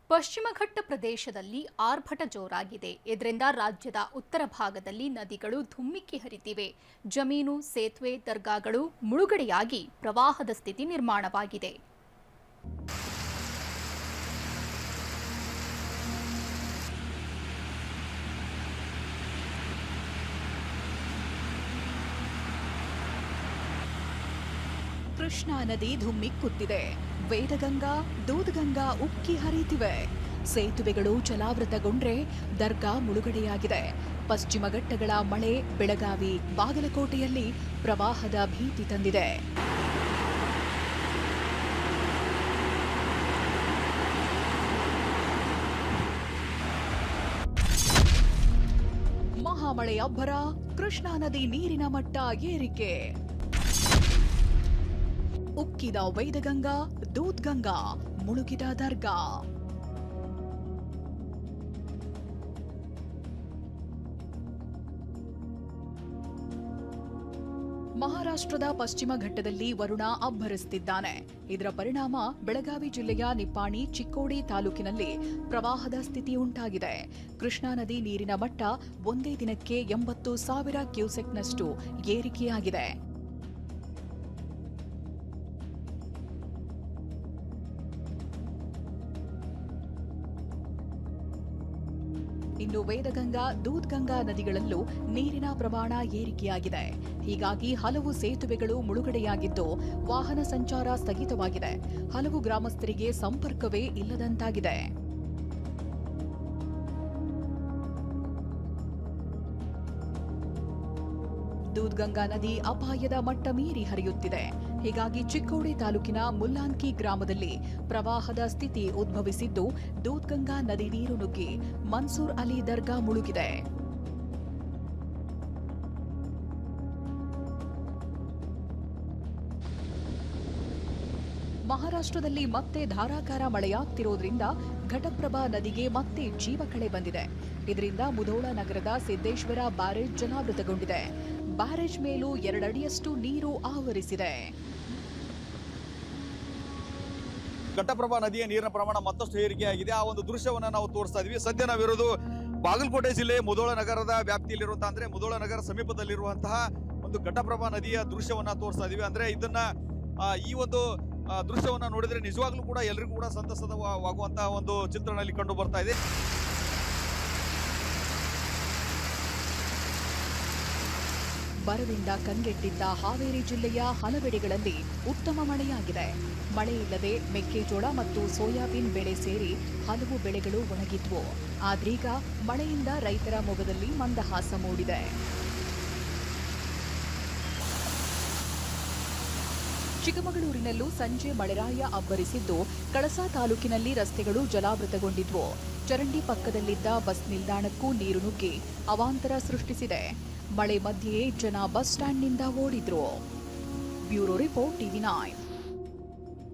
ಪಶ್ಚಿಮ ಘಟ್ಟ ಪ್ರದೇಶದಲ್ಲಿ ಆರ್ಭಟ ಜೋರಾಗಿದೆ. ಇದರಿಂದ ರಾಜ್ಯದ ಉತ್ತರ ಭಾಗದಲ್ಲಿ ನದಿಗಳು ಧುಮ್ಮಿಕ್ಕಿ ಹರಿತಿವೆ. ಜಮೀನು, ಸೇತುವೆ, ದರ್ಗಾಗಳು ಮುಳುಗಡೆಯಾಗಿ ಪ್ರವಾಹದ ಸ್ಥಿತಿ ನಿರ್ಮಾಣವಾಗಿದೆ. ಕೃಷ್ಣಾ ನದಿ ಧುಮ್ಮಿಕ್ಕುತ್ತಿದೆ. ವೇದಗಂಗಾ, ದೂದ್ಗಂಗಾ ಉಕ್ಕಿ ಹರಿಯುತ್ತಿವೆ. ಸೇತುವೆಗಳು ಜಲಾವೃತಗೊಂಡ್ರೆ ದರ್ಗಾ ಮುಳುಗಡೆಯಾಗಿದೆ. ಪಶ್ಚಿಮ ಘಟ್ಟಗಳ ಮಳೆ ಬೆಳಗಾವಿ, ಬಾಗಲಕೋಟೆಯಲ್ಲಿ ಪ್ರವಾಹದ ಭೀತಿ ತಂದಿದೆ. ಮಹಾಮಳೆ ಅಬ್ಬರ, ಕೃಷ್ಣಾ ನದಿ ನೀರಿನ ಮಟ್ಟ ಏರಿಕೆ. ಉಕ್ಕಿದ ವೇದಗಂಗಾ, ದೂದ್ಗಂಗಾ, ಮುಳುಗಿದ ದರ್ಗಾ. ಮಹಾರಾಷ್ಟ್ರದ ಪಶ್ಚಿಮ ಘಟ್ಟದಲ್ಲಿ ವರುಣ ಅಬ್ಬರಿಸುತ್ತಿದ್ದಾನೆ. ಇದರ ಪರಿಣಾಮ ಬೆಳಗಾವಿ ಜಿಲ್ಲೆಯ ನಿಪ್ಪಾಣಿ, ಚಿಕ್ಕೋಡಿ ತಾಲೂಕಿನಲ್ಲಿ ಪ್ರವಾಹದ ಸ್ಥಿತಿ ಉಂಟಾಗಿದೆ. ಕೃಷ್ಣಾ ನದಿ ನೀರಿನ ಮಟ್ಟ ಒಂದೇ ದಿನಕ್ಕೆ 80,000 ಕ್ಯೂಸೆಕ್ನಷ್ಟು ಏರಿಕೆಯಾಗಿದೆ. ಇನ್ನು ವೇದಗಂಗಾ, ದೂದ್ಗಂಗಾ ನದಿಗಳಲ್ಲೂ ನೀರಿನ ಪ್ರಮಾಣ ಏರಿಕೆಯಾಗಿದೆ. ಹೀಗಾಗಿ ಹಲವು ಸೇತುವೆಗಳು ಮುಳುಗಡೆಯಾಗಿದ್ದು ವಾಹನ ಸಂಚಾರ ಸ್ಥಗಿತವಾಗಿದೆ. ಹಲವು ಗ್ರಾಮಸ್ಥರಿಗೆ ಸಂಪರ್ಕವೇ ಇಲ್ಲದಂತಾಗಿದೆ. ದೂದ್ಗಂಗಾ ನದಿ ಅಪಾಯದ ಮಟ್ಟ ಮೀರಿ ಹರಿಯುತ್ತಿದೆ. ಹೀಗಾಗಿ ಚಿಕ್ಕೋಡಿ ತಾಲೂಕಿನ ಮುಲ್ಲಾನ್ಕಿ ಗ್ರಾಮದಲ್ಲಿ ಪ್ರವಾಹದ ಸ್ಥಿತಿ ಉದ್ಭವಿಸಿದ್ದು ದೂದ್ಗಂಗಾ ನದಿ ನೀರು ನುಗ್ಗಿ ಮನ್ಸೂರ್ ಅಲಿ ದರ್ಗಾ ಮುಳುಗಿದೆ. ಮಹಾರಾಷ್ಟ್ರದಲ್ಲಿ ಮತ್ತೆ ಧಾರಾಕಾರ ಮಳೆಯಾಗ್ತಿರೋದ್ರಿಂದ ಘಟಪ್ರಭಾ ನದಿಗೆ ಮತ್ತೆ ಜೀವಕಳೆ ಬಂದಿದೆ. ಇದರಿಂದ ಮುಧೋಳ ನಗರದ ಸಿದ್ದೇಶ್ವರ ಬ್ಯಾರೇಜ್ ಜಲಾವೃತಗೊಂಡಿದೆ. ಬ್ಯಾರೇಜ್ ಮೇಲೂ 2 ಅಡಿಯಷ್ಟು ನೀರು ಆವರಿಸಿದೆ. ಘಟಪ್ರಭಾ ನದಿಯ ನೀರಿನ ಪ್ರಮಾಣ ಮತ್ತಷ್ಟು ಏರಿಕೆಯಾಗಿದೆ. ಆ ಒಂದು ದೃಶ್ಯವನ್ನ ನಾವು ತೋರಿಸ್ತಾ ಇದೀವಿ. ಸದ್ಯ ನಾವಿರೋದು ಬಾಗಲಕೋಟೆ ಜಿಲ್ಲೆ ಮುಧೋಳ ನಗರದ ವ್ಯಾಪ್ತಿಯಲ್ಲಿರುವಂತಹ, ಅಂದ್ರೆ ಮುಧೋಳ ನಗರ ಸಮೀಪದಲ್ಲಿರುವಂತಹ ಒಂದು ಘಟಪ್ರಭಾ ನದಿಯ ದೃಶ್ಯವನ್ನ ತೋರಿಸ್ತಾ ಇದೀವಿ. ಅಂದ್ರೆ ಇದನ್ನ ಈ ಒಂದು ದೃಶ್ಯವನ್ನ ನೋಡಿದ್ರೆ ನಿಜವಾಗ್ಲೂ ಕೂಡ ಎಲ್ಲರಿಗೂ ಕೂಡ ಸಂತಸವಾಗುವಂತಹ ಒಂದು ಚಿತ್ರಣದಲ್ಲಿ ಕಂಡು ಬರ್ತಾ ಇದೆ. ಬರದಿಂದ ಕಂಗೆಟ್ಟಿದ್ದ ಹಾವೇರಿ ಜಿಲ್ಲೆಯ ಹಲವೆಡೆಗಳಲ್ಲಿ ಉತ್ತಮ ಮಳೆಯಾಗಿದೆ. ಮಳೆ ಇಲ್ಲದೆ ಮೆಕ್ಕೆಜೋಳ ಮತ್ತು ಸೋಯಾಬೀನ್ ಬೆಳೆ ಸೇರಿ ಹಲವು ಬೆಳೆಗಳು ಒಣಗಿದ್ವು. ಆದ್ರೀಗ ಮಳೆಯಿಂದ ರೈತರ ಮೊಗದಲ್ಲಿ ಮಂದಹಾಸ ಮೂಡಿದೆ. ಚಿಕ್ಕಮಗಳೂರಿನಲ್ಲೂ ಸಂಜೆ ಮಳೆರಾಯ ಅಬ್ಬರಿಸಿದ್ದು ಕಳಸಾ ತಾಲೂಕಿನಲ್ಲಿ ರಸ್ತೆಗಳು ಜಲಾವೃತಗೊಂಡಿದ್ವು. ಚರಂಡಿ ಪಕ್ಕದಲ್ಲಿದ್ದ ಬಸ್ ನಿಲ್ದಾಣಕ್ಕೂ ನೀರು ನುಗ್ಗಿ ಅವಾಂತರ ಸೃಷ್ಟಿಸಿದೆ. ಮಳೆ ಮಧ್ಯೆಯೇ ಜನ ಬಸ್ ಸ್ಟ್ಯಾಂಡ್ನಿಂದ ಓಡಿದ್ರು. Bureau report, TV9.